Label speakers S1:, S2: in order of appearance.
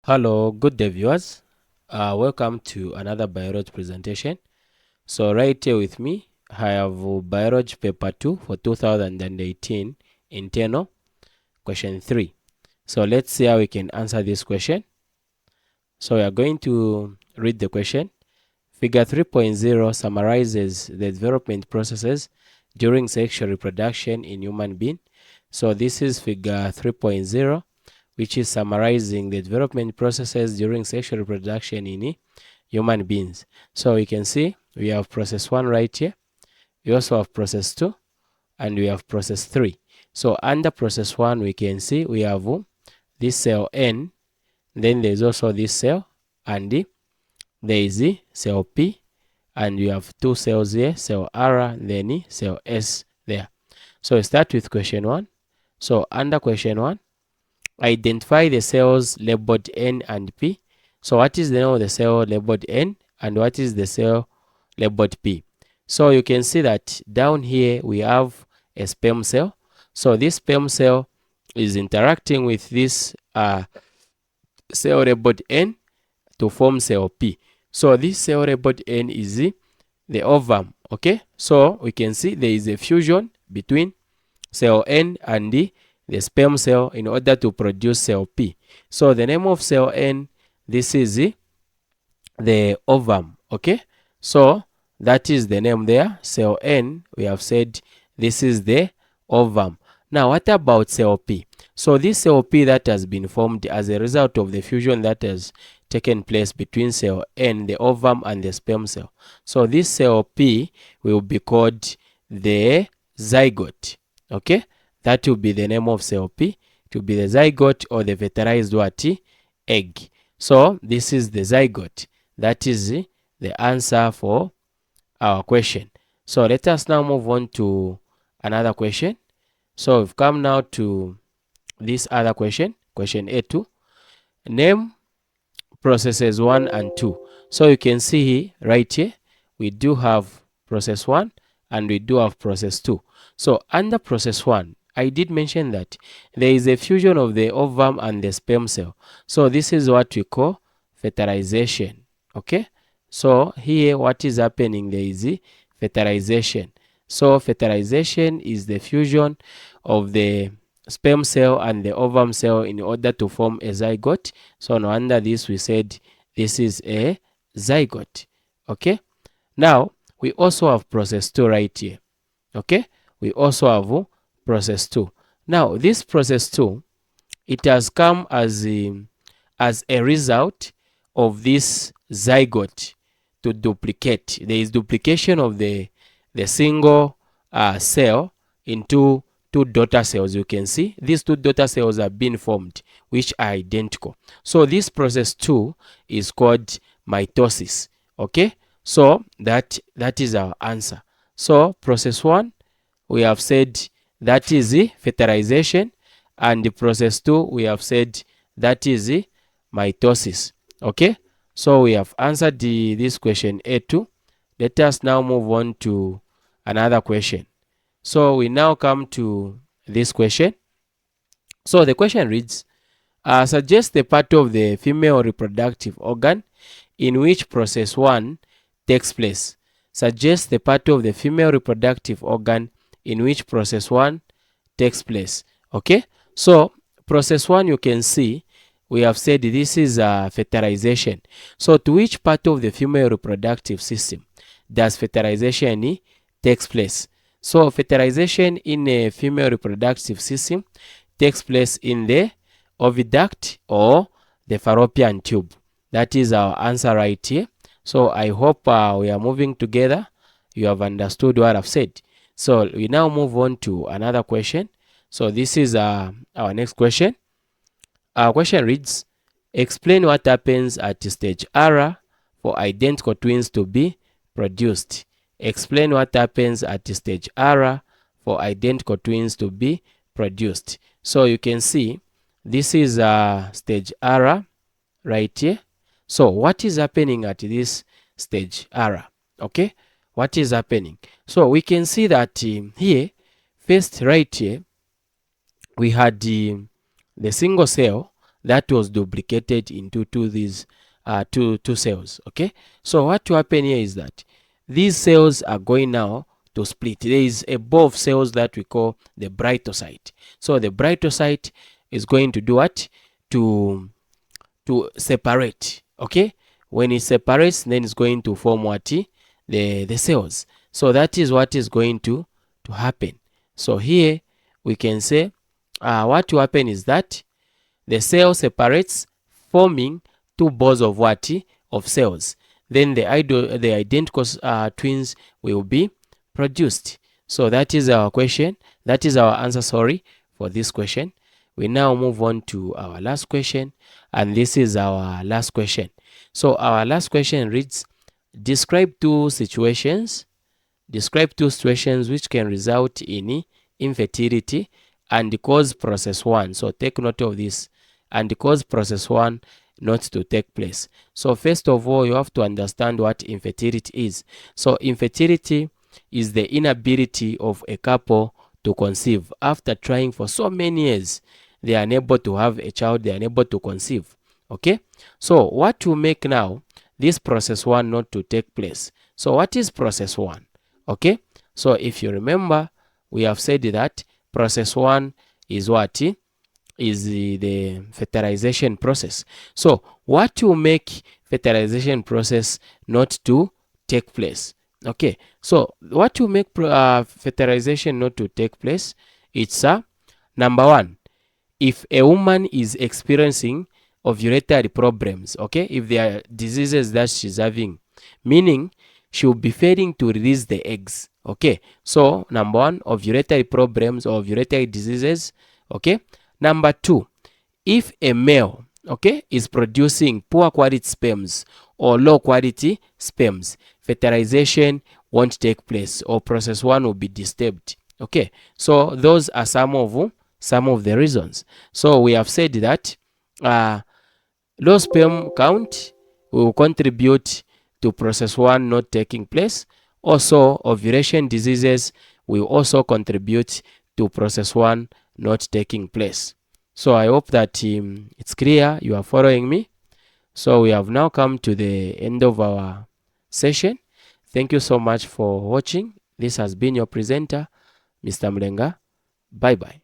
S1: Hello, good day viewers. Welcome to another biology presentation. So right here with me, I have biology paper 2 for 2018 internal question 3. So let's see how we can answer this question. So we are going to read the question. Figure 3.0 summarizes the development processes during sexual reproduction in human being. So this is figure 3.0, which is summarizing the development processes during sexual reproduction in human beings. So you can see we have process 1 right here. We also have process 2 and we have process 3. So under process 1 we can see we have this cell N, then there's also this cell, and there is cell P, and you have two cells here, cell R, then cell S there. So we start with question 1. So under question 1, identify the cells labeled N and P. So what is the name of the cell labeled N and what is the cell labeled P? So you can see that down here we have a sperm cell. So this sperm cell is interacting with this cell labeled N to form cell P. So this cell labeled N is the ovum. Okay, so we can see there is a fusion between cell N and the sperm cell in order to produce cell P. So the name of cell N, this is the ovum. Okay, so that is the name there. Cell N, we have said this is the ovum. Now what about cell P? So this cell P that has been formed as a result of the fusion that has taken place between cell N, the ovum, and the sperm cell. So this cell P will be called the zygote. Okay, that will be the name of cell P. It will be the zygote or the fertilized what? Egg. So this is the zygote. That is the answer for our question. So let us now move on to another question. So we've come now to this other question, question A2. Name processes 1 and 2. So you can see right here, we do have process 1 and we do have process 2. So under process 1, I did mention that there is a fusion of the ovum and the sperm cell. So this is what we call fertilization. Okay, so here what is happening, there is fertilization. So fertilization is the fusion of the sperm cell and the ovum cell in order to form a zygote. So no wonder this we said this is a zygote. Okay, now we also have process 2 right here. Okay, we also have process 2. Now this process 2, it has come as a result of this zygote to duplicate. There is duplication of the single cell into two daughter cells. You can see these two daughter cells are being formed, which are identical. So this process 2 is called mitosis. Okay, so that is our answer. So process 1, we have said that is the fertilization, and the process 2 we have said that is the mitosis. Okay, so we have answered this question A2. Let us now move on to another question. So we now come to this question. So the question reads, suggest the part of the female reproductive organ in which process 1 takes place. Suggest the part of the female reproductive organ in which process 1 takes place. Okay, so process 1, you can see we have said this is fertilization. So to which part of the female reproductive system does fertilization takes place? So fertilization in a female reproductive system takes place in the oviduct or the fallopian tube. That is our answer right here. So I hope we are moving together. You have understood what I've said. So we now move on to another question. So this is our next question. Our question reads, explain what happens at stage R for identical twins to be produced. Explain what happens at stage R for identical twins to be produced. So you can see this is stage R right here. So what is happening at this stage R? Okay, what is happening? So we can see that here, first right here, we had the single cell that was duplicated into two cells. Okay, so what will happen here is that these cells are going now to split. There is a bowl of cells that we call the britocyte. So the britocyte is going to do what? To separate. Okay, when it separates, then it's going to form what? The cells. So that is what is going to happen. So here we can say what will happen is that the cell separates, forming two balls of what? Of cells. Then the identical twins will be produced. So that is our question. That is our answer, sorry, for this question. We now move on to our last question, and this is our last question. So our last question reads, describe two situations which can result in infertility and cause process 1. So take note of this, and cause process 1 not to take place. So first of all, you have to understand what infertility is. So infertility is the inability of a couple to conceive. After trying for so many years, they are unable to have a child, they are unable to conceive. Okay, so what to make now this process 1 not to take place? So what is process 1? Okay, so if you remember, we have said that process 1 is what? Is the fertilization process. So what to make fertilization process not to take place? Okay, so what to make fertilization not to take place? It's number 1, if a woman is experiencing ovulatory problems, okay, if there are diseases that she's having, meaning she will be failing to release the eggs. Okay, so number 1, ovulatory problems or ovulatory diseases. Okay, number 2, if a male, okay, is producing poor quality sperms or low quality sperms, fertilization won't take place, or process 1 will be disturbed. Okay, so those are some of the reasons. So we have said that low sperm count will contribute to process 1 not taking place. Also, ovulation diseases will also contribute to process 1 not taking place. So I hope that it's clear, you are following me. So we have now come to the end of our session. Thank you so much for watching. This has been your presenter, Mr. Mlenga. Bye bye.